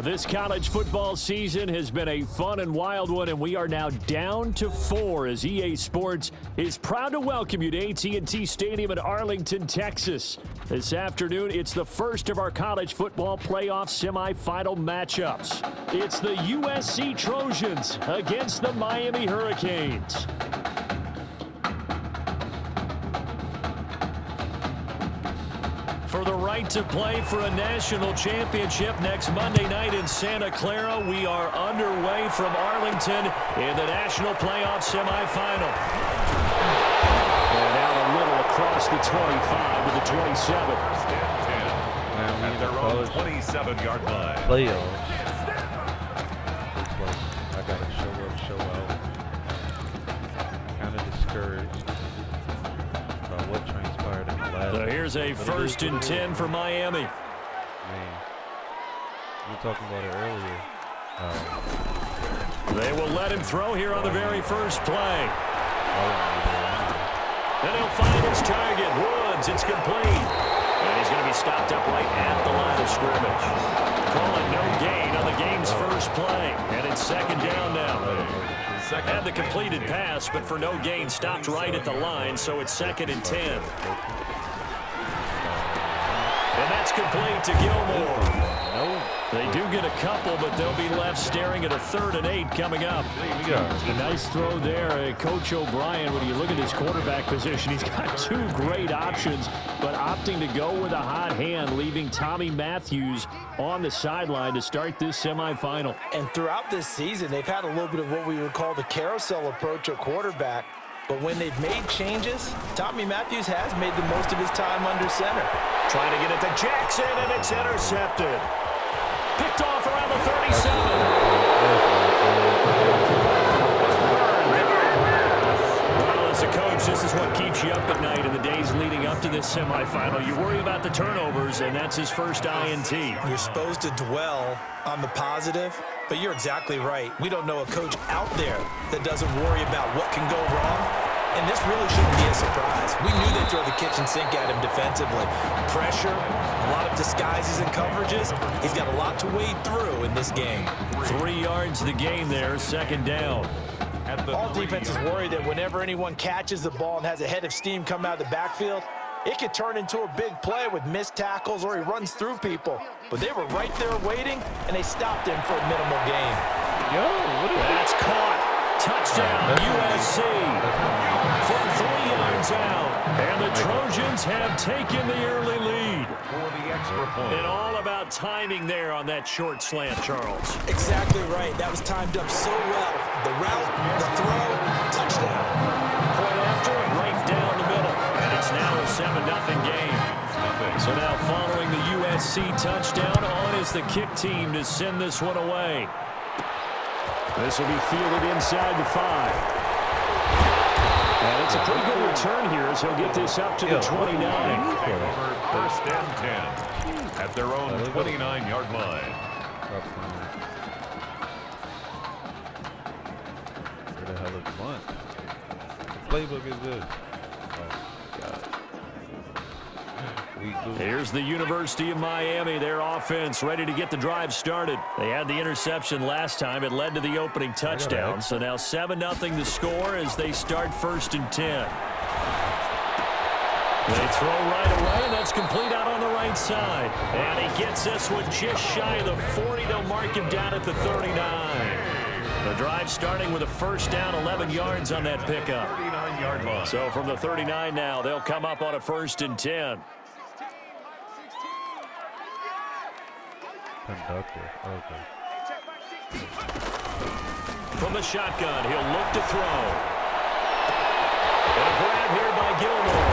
This college football season has been a fun and wild one, and we are now down to 4 as EA Sports is proud to welcome you to AT&T Stadium in Arlington, Texas. This afternoon, it's the first of our college football playoff semifinal matchups. It's the USC Trojans against the Miami Hurricanes. For the right to play for a national championship next Monday night in Santa Clara, we are underway from Arlington in the national playoff semifinal. And out a little across the 25 to the 27. At their own 27-yard line. Playoffs. I gotta show out. Kind of discouraged by what transpired in the last. So here's a 1st and 10 for Miami. Man, we were talking about it earlier. They will let him throw here on the very first play. And he'll find his target. Woods, it's complete. And he's going to be stopped up right at the line of scrimmage. Calling no gain on the game's first play. And it's 2nd down now. Had the completed pass, but for no gain, stopped right at the line, so it's 2nd and 10. And that's complete to Gilmore. They do get a couple, but they'll be left staring at a 3rd and 8 coming up. A nice throw there. Coach O'Brien, when you look at his quarterback position, he's got 2 great options, but opting to go with a hot hand, leaving Tommy Matthews on the sideline to start this semifinal. And throughout this season, they've had a little bit of what we would call the carousel approach at quarterback. But when they've made changes, Tommy Matthews has made the most of his time under center. Trying to get it to Jackson, and it's intercepted. Picked off around the 37. Well, as a coach, this is what keeps you up at night in the days leading up to this semifinal. You worry about the turnovers, and that's his first INT. You're supposed to dwell on the positive, but you're exactly right. We don't know a coach out there that doesn't worry about what can go wrong. And this really shouldn't be a surprise. We knew they'd throw the kitchen sink at him defensively. Pressure, a lot of disguises and coverages. He's got a lot to wade through in this game. 3 yards the gain there, 2nd down. All defenses worry that whenever anyone catches the ball and has a head of steam come out of the backfield, it could turn into a big play with missed tackles or he runs through people. But they were right there waiting, and they stopped him for a minimal gain. That's caught. Touchdown, USC. From 3 yards out. And the Trojans have taken the early lead. For the extra point. And all about timing there on that short slant, Charles. Exactly right. That was timed up so well. The route, the throw, touchdown. Point after, right down the middle. And it's now a 7-0 game. So now following the USC touchdown, on is the kick team to send this one away. This will be fielded inside the 5. And it's a pretty good return here as he'll get this up to the 29. 1st and 10 at their own 29-yard line. Where the hell is Blunt? The playbook is this. Here's the University of Miami, their offense ready to get the drive started. They had the interception last time. It led to the opening touchdown. So now 7-0 the score as they start 1st and 10. They throw right away, and that's complete out on the right side. And he gets this one just shy of the 40. They'll mark him down at the 39. The drive starting with a 1st down, 11 yards on that pickup. 39-yard line. So from the 39 now, they'll come up on a 1st and 10. Conductor. Okay. From the shotgun, he'll look to throw. And a grab here by Gilmore.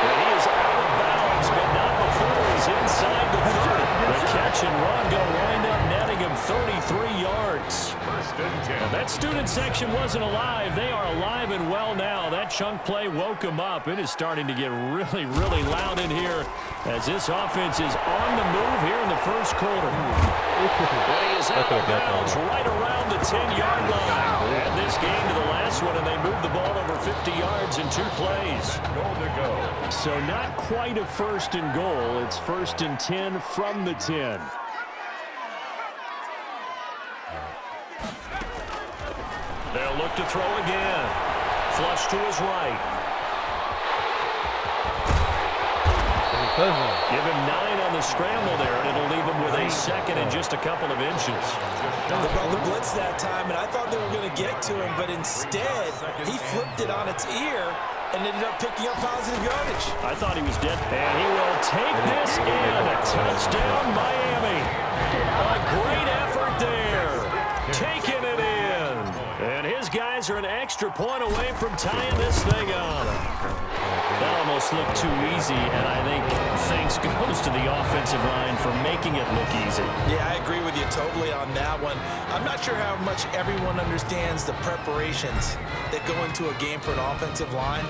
And he is out of bounds, but not before he's inside the 30. The catch and run go wind up netting him 33 yards. 1st and 10. Well, that student section wasn't alive. They are alive and well now. That chunk play woke them up. It is starting to get really, really loud in here as this offense is on the move here in the 1st quarter. And he is out of bounds right around the 10-yard line. And this game to the last one, and they moved the ball over 50 yards in 2 plays. Goal to go. So not quite a 1st and goal. It's 1st and 10 from the 10. They'll look to throw again. Flush to his right. Give him 9 on the scramble there, and it'll leave him with a second and just a couple of inches. They brought the blitz that time, and I thought they were going to get to him, but instead, he flipped it on its ear and ended up picking up positive yardage. I thought he was dead, and he will take this in. A touchdown, Miami. A great effort there. Taking it in. And his guys are an extra point away from tying this thing up. That almost looked too easy, and I think thanks goes to the offensive line for making it look easy. Yeah, I agree with you totally on that one. I'm not sure how much everyone understands the preparations that go into a game for an offensive line,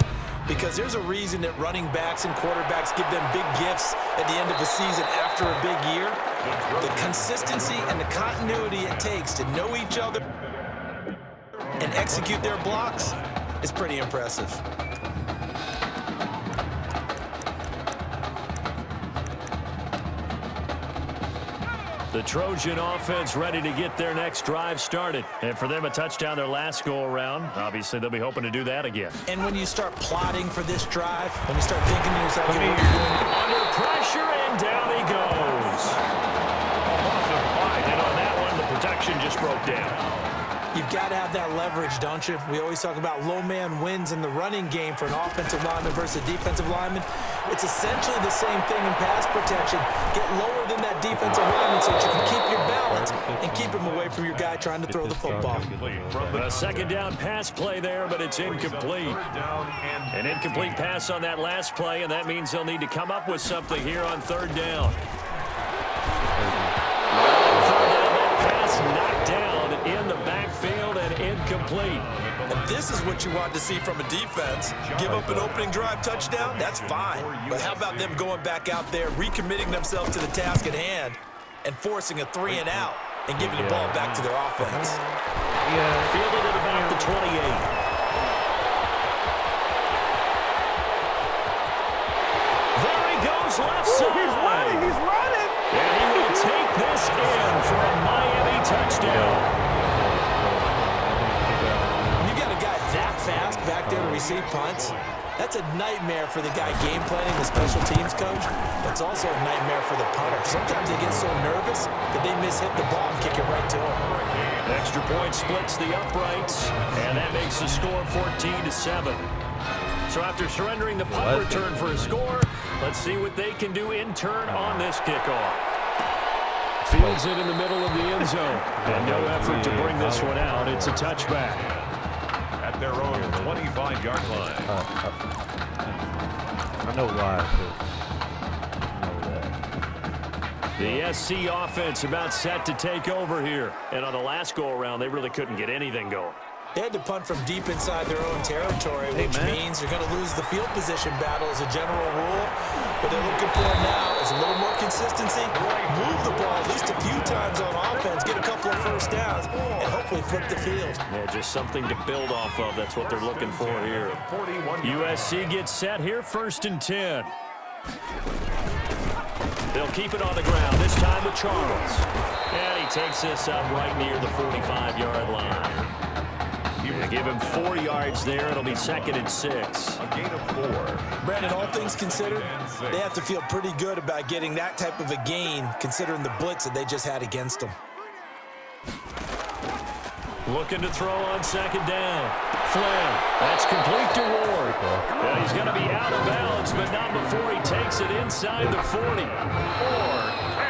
because there's a reason that running backs and quarterbacks give them big gifts at the end of the season after a big year. The consistency and the continuity it takes to know each other and execute their blocks is pretty impressive. The Trojan offense ready to get their next drive started. And for them, a touchdown their last go-around. Obviously, they'll be hoping to do that again. And when you start plotting for this drive, when you start thinking to yourself, okay, what are you doing? Under pressure, and down he goes. And on that one, the protection just broke down. You've got to have that leverage, don't you? We always talk about low man wins in the running game for an offensive lineman versus a defensive lineman. It's essentially the same thing in pass protection. Get lower than that defensive lineman so that you can keep your balance and keep him away from your guy trying to throw the football. A second down pass play there, but it's incomplete. An incomplete pass on that last play, and that means they'll need to come up with something here on third down. Pass knocked down in the backfield and incomplete. And this is what you want to see from a defense. Give up an opening drive touchdown, that's fine. But how about them going back out there, recommitting themselves to the task at hand, and forcing a 3 and out and giving the ball back to their offense? Fielded at about the 28. There he goes, left side. He's running. And he will take this in for a Miami touchdown. You got a guy that fast back there to receive punts. That's a nightmare for the guy game planning, the special teams coach. That's also a nightmare for the punter. Sometimes they get so nervous that they mishit the ball and kick it right to him. Extra point splits the uprights, and that makes the score 14-7. So after surrendering the punt return for a score, let's see what they can do in turn on this kickoff. Fields it in the middle of the end zone. And no effort to bring this one out. It's a touchback. At their own 25-yard line. I know why. The SC offense about set to take over here. And on the last go-around, they really couldn't get anything going. They had to punt from deep inside their own territory, which means they're going to lose the field position battle as a general rule. What they're looking for now is a little more consistency, move the ball at least a few times on offense, get a couple of first downs, and hopefully flip the field. Yeah, just something to build off of. That's what they're looking for here. USC gets set here, 1st and 10. They'll keep it on the ground, this time with Charles. And he takes this up right near the 45-yard line. They give him 4 yards there. It'll be 2nd and 6. A gain of 4. Brandon, all things considered, they have to feel pretty good about getting that type of a gain, considering the blitz that they just had against them. Looking to throw on 2nd down. Flynn, that's complete to Ward. Now he's going to be out of bounds, but not before he takes it inside the 40.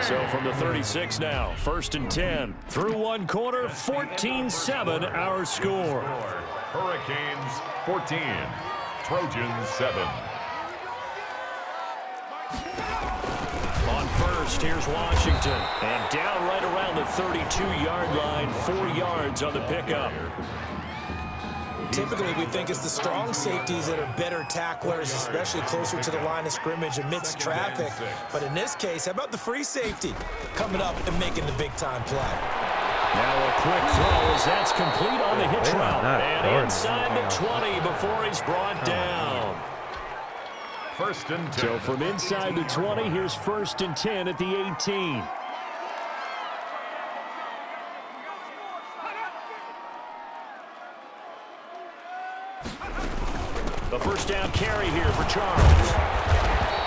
So from the 36 now, 1st and 10. Through one quarter, 14-7 our score. Hurricanes 14, Trojans 7. On first, here's Washington. And down right around the 32-yard line, 4 yards on the pickup. Typically, we think it's the strong safeties that are better tacklers, especially closer to the line of scrimmage amidst traffic. But in this case, how about the free safety coming up and making the big-time play? Now a quick throw as that's complete on the hitch route. And inside the 20 before he's brought down. 1st and 10. So from inside the 20, here's 1st and 10 at the 18. A first down carry here for Charles.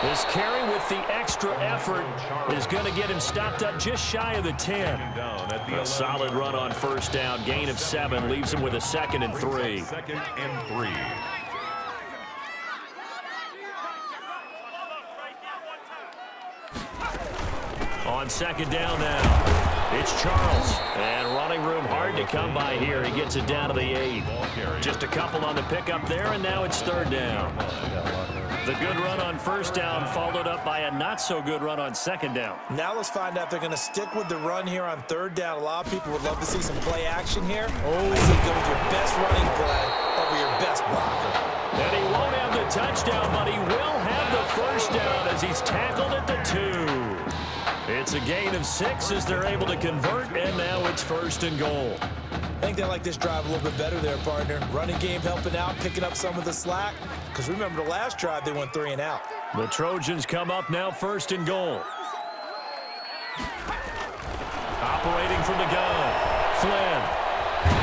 This carry with the extra effort is going to get him stopped up just shy of the 10. A solid run on first down. Gain of 7 leaves him with a 2nd and 3. 2nd and 3. On 2nd down now, it's Charles. And running room hard to come by here. He gets it down to the 8. Just a couple on the pickup there, and now it's 3rd down. The good run on first down followed up by a not-so-good run on 2nd down. Now let's find out if they're going to stick with the run here on 3rd down. A lot of people would love to see some play action here. I say go with your best running play over your best blocker. And he won't have the touchdown, but he will have the first down as he's tackled at the 2. It's a gain of 6 as they're able to convert, and now it's 1st and goal. I think they like this drive a little bit better there, partner. Running game helping out, picking up some of the slack. Because remember the last drive, they went 3 and out. The Trojans come up now 1st and goal. Operating from the gun. Flynn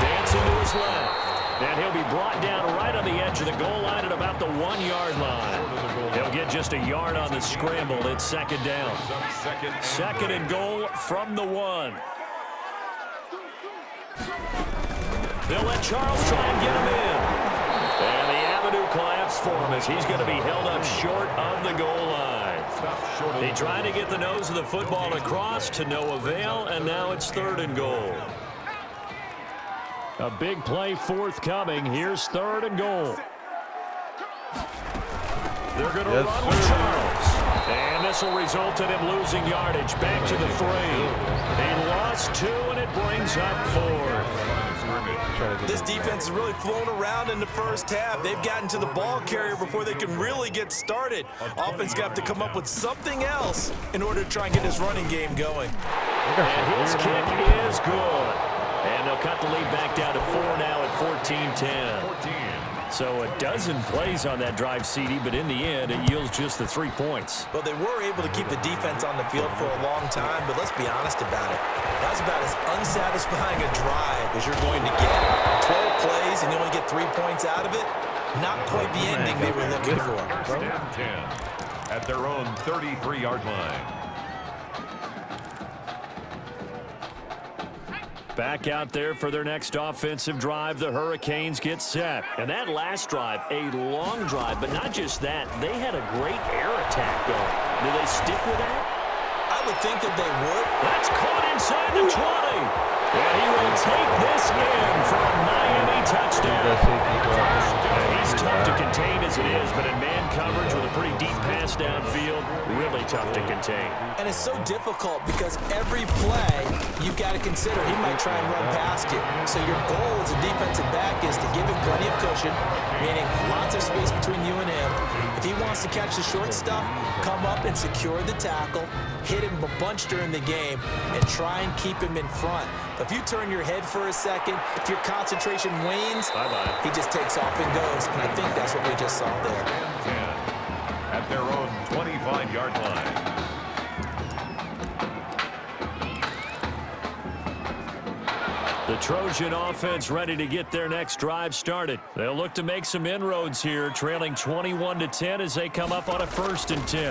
dancing to his left. And he'll be brought down right on the edge of the goal line at about the 1-yard line. He'll get just a yard on the scramble. It's 2nd down. 2nd and goal from the 1. They'll let Charles try and get him in. And the avenue collapsed for him as he's going to be held up short of the goal line. He tried to get the nose of the football across to no avail, and now it's 3rd and goal. A big play forthcoming. Here's 3rd and goal. They're going to run with Charles. And this will result in him losing yardage back to the 3. He lost 2, and it brings up 4. This defense is really flown around in the first half. They've gotten to the ball carrier before they can really get started. Offense got to come up with something else in order to try and get this running game going. And his kick is good. And they'll cut the lead back down to 4 now at 14-10. So a dozen plays on that drive, CD, but in the end, it yields just the 3 points. Well, they were able to keep the defense on the field for a long time, but let's be honest about it. That was about as unsatisfying a drive as you're going to get. 12 plays and you only get 3 points out of it. Not quite the ending they were looking for. 1st and 10 at their own 33-yard line. Back out there for their next offensive drive, the Hurricanes get set. And that last drive, a long drive, but not just that. They had a great air attack going. Do they stick with that? I would think that they would. That's caught inside the 20. And he will take this in for a Miami touchdown. He's tough to contain as it is, but in man coverage with a pretty deep pass downfield, really tough to contain. And it's so difficult because every play you've got to consider he might try and run past you. So your goal as a defensive back is to give him plenty of cushion, meaning lots of space between you and him. If he wants to catch the short stuff, come up and secure the tackle, hit him a bunch during the game, and try and keep him in front. If you turn your head for a second, if your concentration wanes, he just takes off and goes. And I think that's what we just saw there. 10 at their own 25-yard line. The Trojan offense ready to get their next drive started. They'll look to make some inroads here, trailing 21-10 as they come up on a 1st and 10.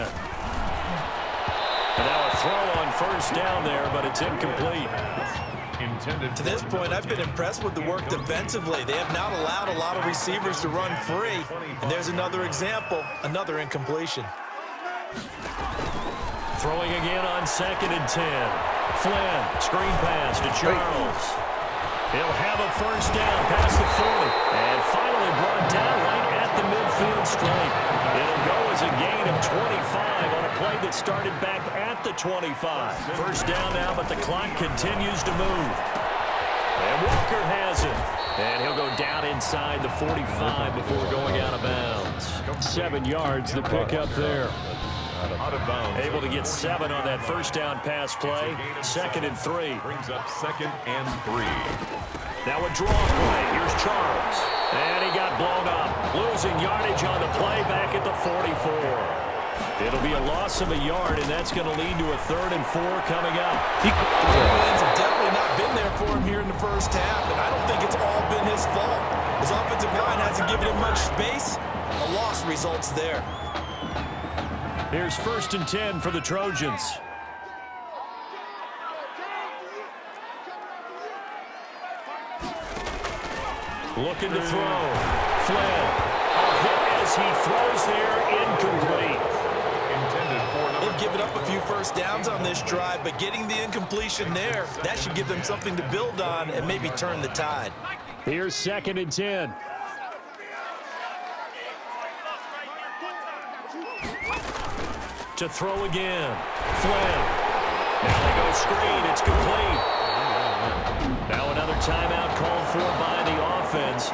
And now a throw on first down there, but it's incomplete. To this point, I've been impressed with the work defensively. They have not allowed a lot of receivers to run free. And there's another example, another incompletion. Throwing again on 2nd and 10. Flynn, screen pass to Charles. He'll have a first down past the 40. And finally brought down right at the midfield stripe. It'll go as a gain of 25 on a play that started back at the 25. First down now, but the clock continues to move. And Walker has it. And he'll go down inside the 45 before going out of bounds. 7 yards, the pickup there. Out of bounds. Able to get 7 on that first down pass play. 2nd and 3. Brings up 2nd and 3. Now a draw play. Here's Charles. And he got blown up. Losing yardage on the play back at the 44. It'll be a loss of a yard, and that's going to lead to a 3rd and 4 coming up. The wins have definitely not been there for him here in the first half, and I don't think it's all been his fault. His offensive line hasn't given him much space, A loss results there. Here's 1st and 10 for the Trojans. Looking to throw. Flynn. A hit as he throws there, incomplete. They've given up a few first downs on this drive, but getting the incompletion there, that should give them something to build on and maybe turn the tide. Here's 2nd and 10. To throw again. Flynn. Now they go screen. It's complete. Now another timeout called for by the offense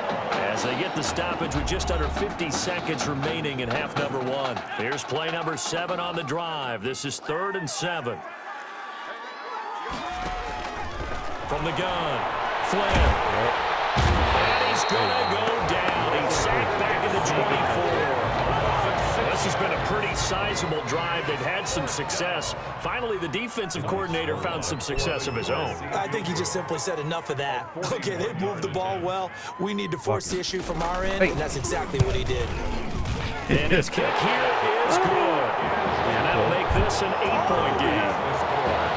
as they get the stoppage with just under 50 seconds remaining in half number 1. Here's play number 7 on the drive. This is 3rd and 7. From the gun. Flynn. And he's going to go down. He's sacked back in the 24. This has been a pretty sizable drive. They've had some success. Finally, the defensive coordinator found some success of his own. I think he just simply said enough of that. Okay, they've moved the ball well. We need to force the issue from our end, and that's exactly what he did. And his kick here is good. And that'll make this an 8-point game.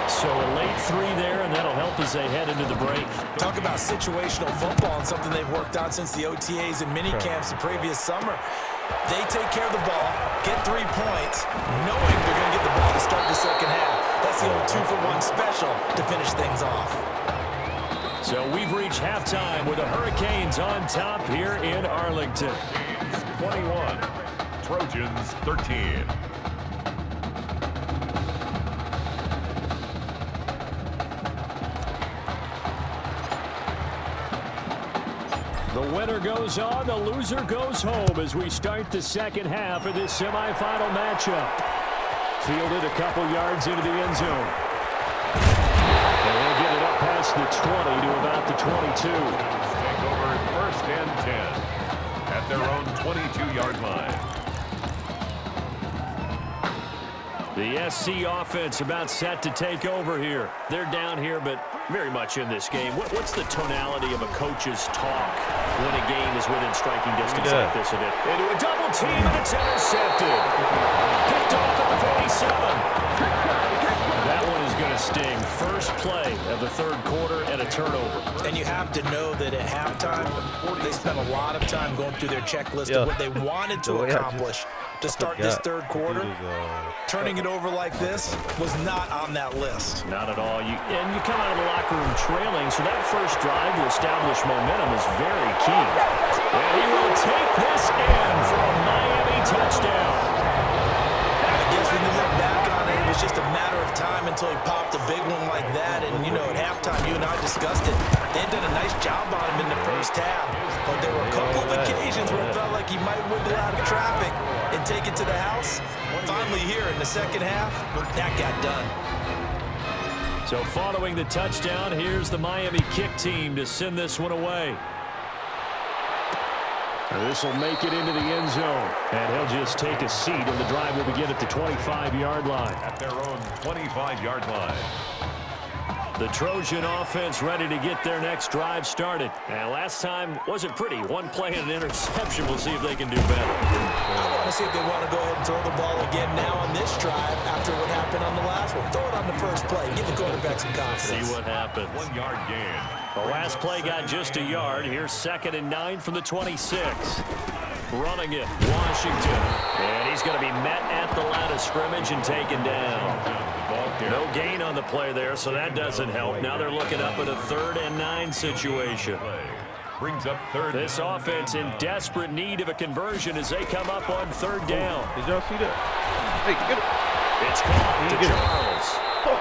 So a late 3 there, and that'll help as they head into the break. Talk about situational football and something they've worked on since the OTAs and mini camps the previous summer. They take care of the ball, get 3 points, knowing they're going to get the ball to start the second half. That's the old 2-for-1 special to finish things off. So we've reached halftime with the Hurricanes on top here in Arlington. 21, Trojans 13. The winner goes on, the loser goes home as we start the second half of this semifinal matchup. Fielded a couple yards into the end zone. And they'll get it up past the 20 to about the 22. Take over 1st and 10 at their own 22-yard line. The SC offense about set to take over here. They're down here, but very much in this game. What's the tonality of a coach's talk when a game is within striking distance like this of it? Into a double team, and it's intercepted. Picked off at the 47. That one is going to sting. First play of the 3rd quarter and a turnover. And you have to know that at halftime, they spent a lot of time going through their checklist of what they wanted to accomplish to start this 3rd quarter. Turning it over like this was not on that list. Not at all. And you come out of the locker room trailing, so that first drive to establish momentum is very key. And he will take this in for a Miami touchdown. I guess when you look back on it, it was just a matter of time until he popped a big one like that. And, you know, at halftime, you and I discussed it. They had done a nice job on him in the first half. But there were a couple of occasions where it felt like he might wiggle out of traffic and take it to the house. Finally here in the second half, that got done. So following the touchdown, here's the Miami kick team to send this one away. This will make it into the end zone. And he'll just take a seat, and the drive will begin at the 25-yard line. At their own 25-yard line. The Trojan offense ready to get their next drive started. And last time wasn't pretty. One play and an interception. We'll see if they can do better. I want to see if they want to go ahead and throw the ball again now on this drive after what happened on the last one. Throw it on the first play. Give the quarterback some confidence. See what happens. 1-yard gain. The last play got just a yard. Here's 2nd and 9 from the 26. Running it, Washington. And he's going to be met at the line of scrimmage and taken down. No gain on the play there, so that doesn't help. Now they're looking up at a 3rd and 9 situation. Brings up 3rd. This offense in desperate need of a conversion as they come up on 3rd down. Did y'all see that? Hey, get it. It's caught to Charles.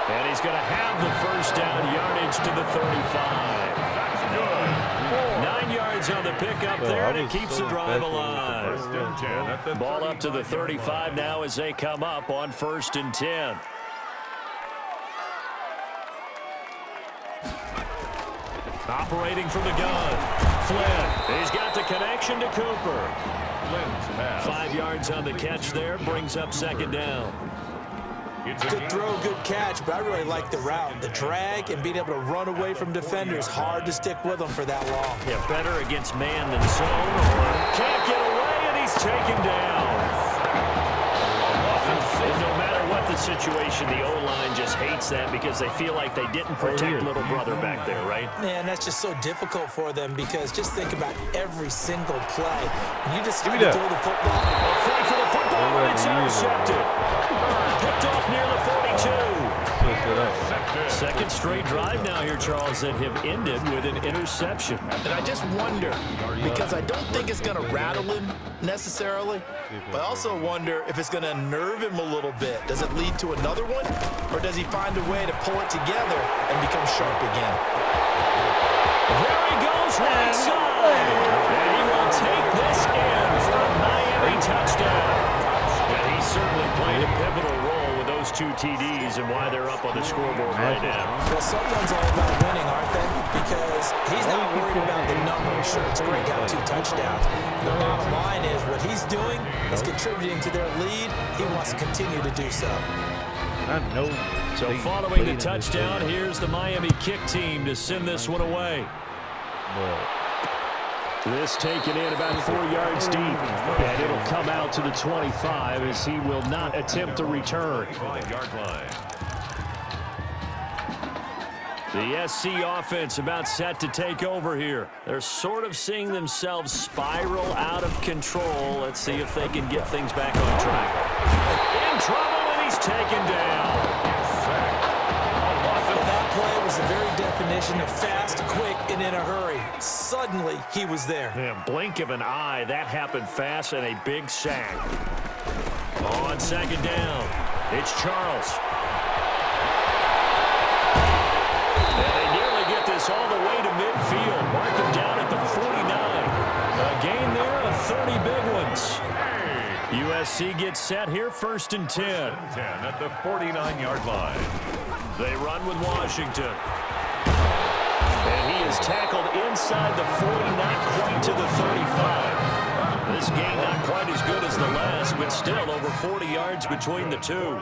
And he's going to have the first down yardage to the 35. That's good. 9 yards on the pickup there, and it keeps the drive alive. 1st and 10 at the Ball up to the 35 now as they come up on 1st and 10. Operating from the gun. Flynn. He's got the connection to Cooper. Flynn's pass. 5 yards on the catch there. Brings up 2nd down. Good throw, good catch, but I really like the route. The drag and being able to run away from defenders. Hard to stick with them for that long. Yeah, better against man than zone. Can't get away, and he he's taken down. And no matter what the situation, the O-line just hates that because they feel like they didn't protect little brother back there, right? Man, that's just so difficult for them because just think about every single play. When you decide to throw the football. Free for the football, and it's intercepted. Picked off near the 42. Second straight drive now here, Charles, that have ended with an interception. And I just wonder, because I don't think it's going to rattle him necessarily, but I also wonder if it's going to unnerve him a little bit. Does it lead to another one, or does he find a way to pull it together and become sharp again? There he goes, right side. And he will take this in for a Miami touchdown. And he certainly played a pivotal role with those 2 TDs and why they're up on the scoreboard right now. Well, someone's all about winning, aren't they? Because he's not worried about the number. Sure, it's great, got 2 touchdowns. The bottom line is what he's doing is contributing to their lead. He wants to continue to do so. So following the touchdown, here's the Miami kick team to send this one away. This taken in about 4 yards deep, and it'll come out to the 25 as he will not attempt to return. The SC offense about set to take over here. They're sort of seeing themselves spiral out of control. Let's see if they can get things back on track. In trouble, and he's taken down. That play was the very definition of fast, quick, and in a hurry. Suddenly, he was there. Man, blink of an eye, that happened fast, and a big sack. On second down, it's Charles. And they nearly get this all the way to midfield. Mark him down at the 49. A gain there of 30 big ones. USC gets set here, 1st and 10. 10 at the 49-yard line. They run with Washington. And he is tackled inside the 40, not quite to the 35. This game not quite as good as the last, but still over 40 yards between the two.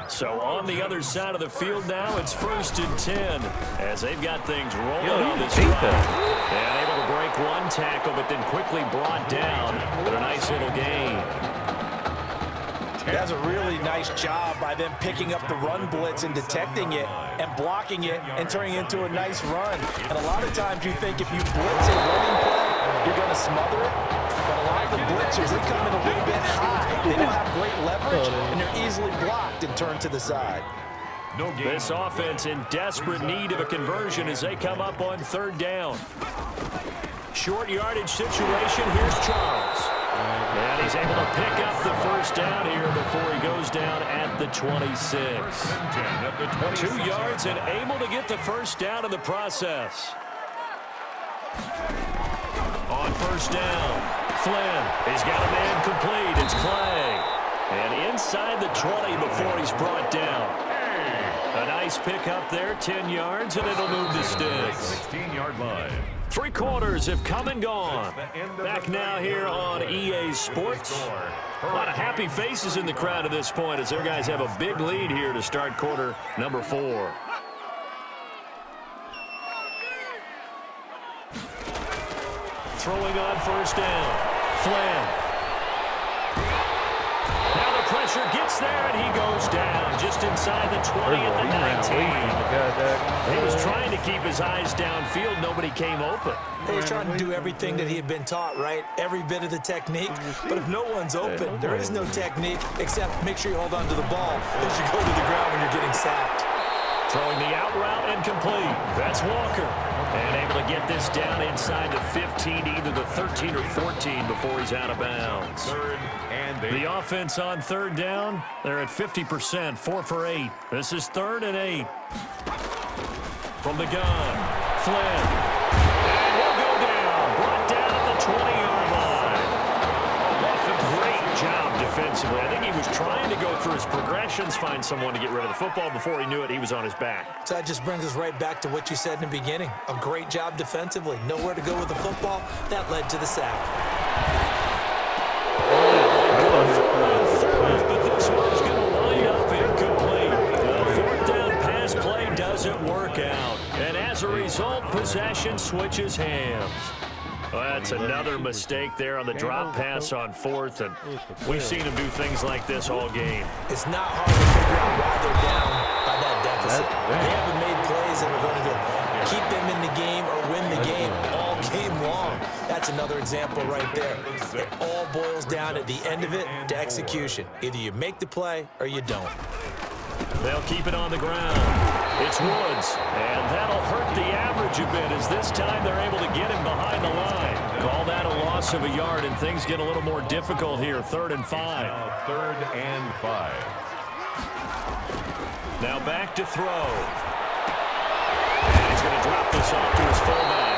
So on the other side of the field now, it's 1st and 10 as they've got things rolling on this drive. And able to break one tackle, but then quickly brought down with a nice little gain. That's a really nice job by them picking up the run blitz and detecting it and blocking it and turning it into a nice run. And a lot of times you think if you blitz a running play, you're going to smother it. But a lot of the blitzers, they come in a little bit high. They don't have great leverage, and they're easily blocked and turned to the side. This offense in desperate need of a conversion as they come up on 3rd down. Short yardage situation. Here's Charles. And he's able to pick up the 1st down here before he goes down at the 26. 2 yards and able to get the 1st down in the process. On 1st down, Flynn. He's got a man complete. It's Clay. And inside the 20 before he's brought down. A nice pick up there, 10 yards, and it'll move the sticks. 16-yard line. 3 quarters have come and gone. Back now here on EA Sports. A lot of happy faces in the crowd at this point as their guys have a big lead here to start quarter number 4. Throwing on 1st down. Flynn. Now the pressure gets there, and he goes down just inside the 20 at the 19. He was trying to keep his eyes downfield. Nobody came open. He was trying to do everything that he had been taught, right? Every bit of the technique. But if no one's open, there is no technique except make sure you hold on to the ball as you go to the ground when you're getting sacked. Throwing the out route and complete. That's Walker. And able to get this down inside the 15, either the 13 or 14 before he's out of bounds. 3rd and 8. The offense on 3rd down, they're at 50%, 4 for 8. This is 3rd and 8. From the gun, Flynn. And he'll go down. Brought down at the 20-yard line. Great job defensively. I think he was trying to go through his progressions, find someone to get rid of the football. Before he knew it, he was on his back. So that just brings us right back to what you said in the beginning. A great job defensively. Nowhere to go with the football. That led to the sack. But this one's going to wind up incomplete. The 4th down pass doesn't work out. And as a result, possession switches hands. Well, that's another mistake there on the drop pass on fourth, and we've seen him do things like this all game. It's not hard to figure out why they're down by that deficit. They haven't made plays that are going to keep them in the game or win the game all game long. That's another example right there. It all boils down at the end of it to execution. Either you make the play or you don't. They'll keep it on the ground. It's Woods, and that'll hurt the average a bit as this time they're able to get him behind the line. Call that a loss of a yard, and things get a little more difficult here. 3rd and 5. Now 3rd and 5. Now back to throw. And he's going to drop this off to his fullback.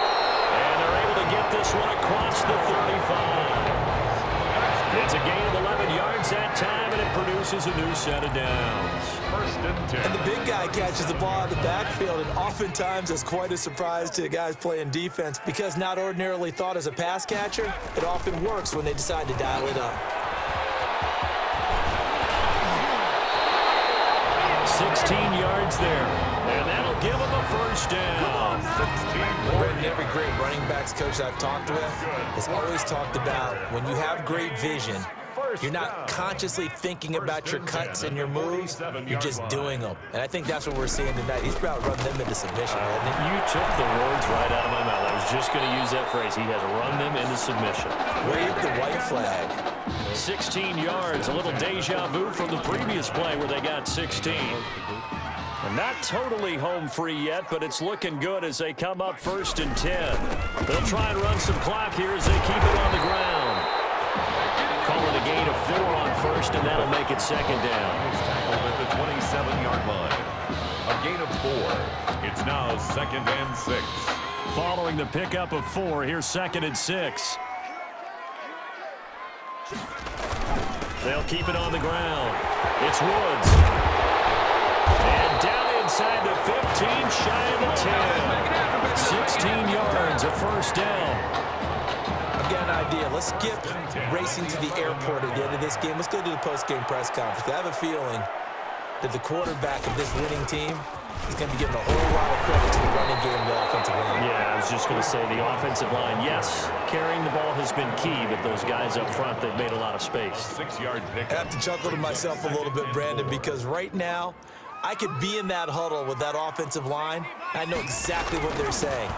And they're able to get this one across the 35. It's a gain of 11 yards that time, and it produces a new set of downs. 1st and 10. And the big guy catches the ball out of the backfield, and oftentimes it's quite a surprise to the guys playing defense because not ordinarily thought as a pass catcher, it often works when they decide to dial it up. 16 yards there, and that'll give him a first down. Brandon, every great running backs coach I've talked with has always talked about when you have great vision, you're not consciously thinking about your cuts and your moves, you're just doing them. And I think that's what we're seeing tonight. He's about to run them into submission, hasn't he? You took the words right out of my mouth. I was just going to use that phrase. He has run them into submission. Wave the white flag. 16 yards, a little deja vu from the previous play where they got 16. And not totally home free yet, but it's looking good as they come up 1st and 10. They'll try and run some clock here as they keep it on the ground. Calling a gain of 4 on 1st, and that'll make it 2nd down. He's tackled at the 27-yard line. A gain of 4. It's now 2nd and 6. Following the pickup of 4, here's 2nd and 6. They'll keep it on the ground. It's Woods. And down inside the 15, shy of the 10. 16 yards, a first down. I've got an idea. Let's skip racing to the airport at the end of this game. Let's go to the post-game press conference. I have a feeling that the quarterback of this winning team is going to be given a whole lot of credit to the running game and the offensive line. Yeah, I was just going to say the offensive line, yes, carrying the ball has been key, but those guys up front, they've made a lot of space. 6-yard pick. I have to chuckle to myself a little bit, Brandon, because right now, I could be in that huddle with that offensive line. I know exactly what they're saying.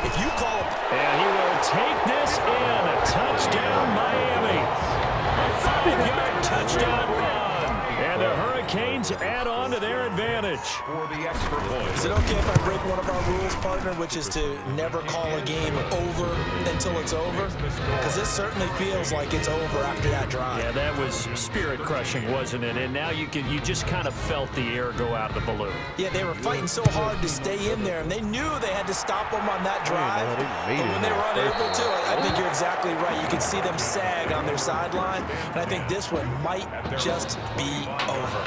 If you call it... And he will take this in. A touchdown, Miami. A 5-yard touchdown run. And the Hurricanes add on to their advantage. For the extra point. Is it okay if I break one of our rules, partner, which is to never call a game over until it's over? Because this certainly feels like it's over after that drive. Yeah, that was spirit-crushing, wasn't it? And now you just kind of felt the air go out of the balloon. Yeah, they were fighting so hard to stay in there, and they knew they had to stop them on that drive. But when they were unable to, I think you're exactly right. You can see them sag on their sideline, and I think this one might just be over.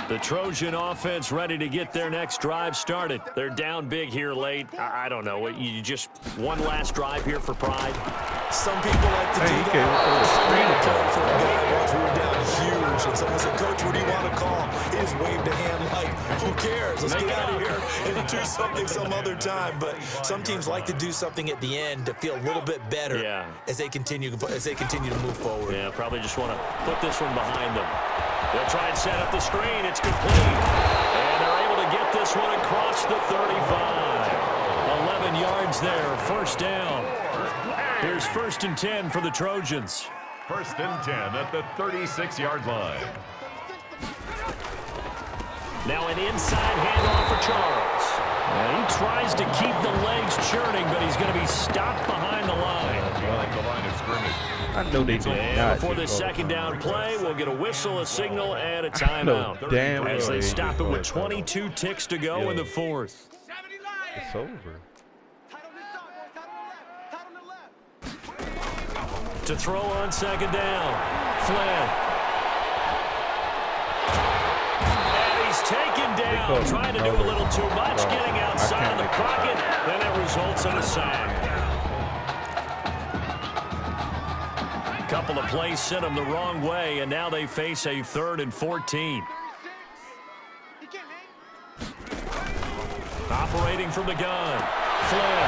The Trojan offense ready to get their next drive started. They're down big here late. I don't know. You just one last drive here for pride? Some people like to do that. For a guy once we were down huge, and someone said, "Coach, what do you want to call?" He just waved a hand like, "Who cares? Let's get out of here and do something some other time." But some teams like to do something at the end to feel a little bit better as they continue to move forward. Yeah, probably just want to put this one behind them. They'll try and set up the screen. It's complete. And they're able to get this one across the 35. 11 yards there, first down. Here's 1st and 10 for the Trojans. 1st and 10 at the 36-yard line. Now an inside handoff for Charles. And he tries to keep the legs churning, but he's going to be stopped behind the line. Behind the line of scrimmage. I know they did and before this 2nd down play, we'll get a whistle, a signal, and a timeout. Damn as they well stop it with 22 ticks to go in the 4th. It's over. To throw on 2nd down, Flynn. And he's taken down, trying to do a little too much, getting outside of the pocket, and it results in a sack. Couple of plays sent them the wrong way, and now they face a 3rd and 14. Operating from the gun, Flynn.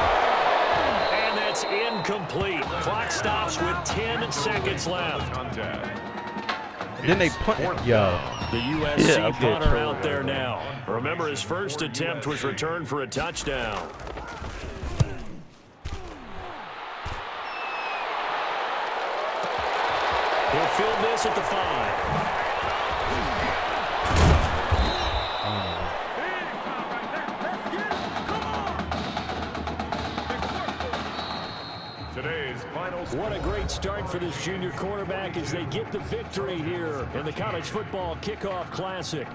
And that's It's incomplete. Clock stops with 10 seconds left. Contact. Then they punt. Yo. The USC Yeah, punter out there now. Remember, his first attempt was returned for a touchdown. He'll field this at the 5. Today's final score. What a great start for this junior quarterback as they get the victory here in the College Football Kickoff Classic.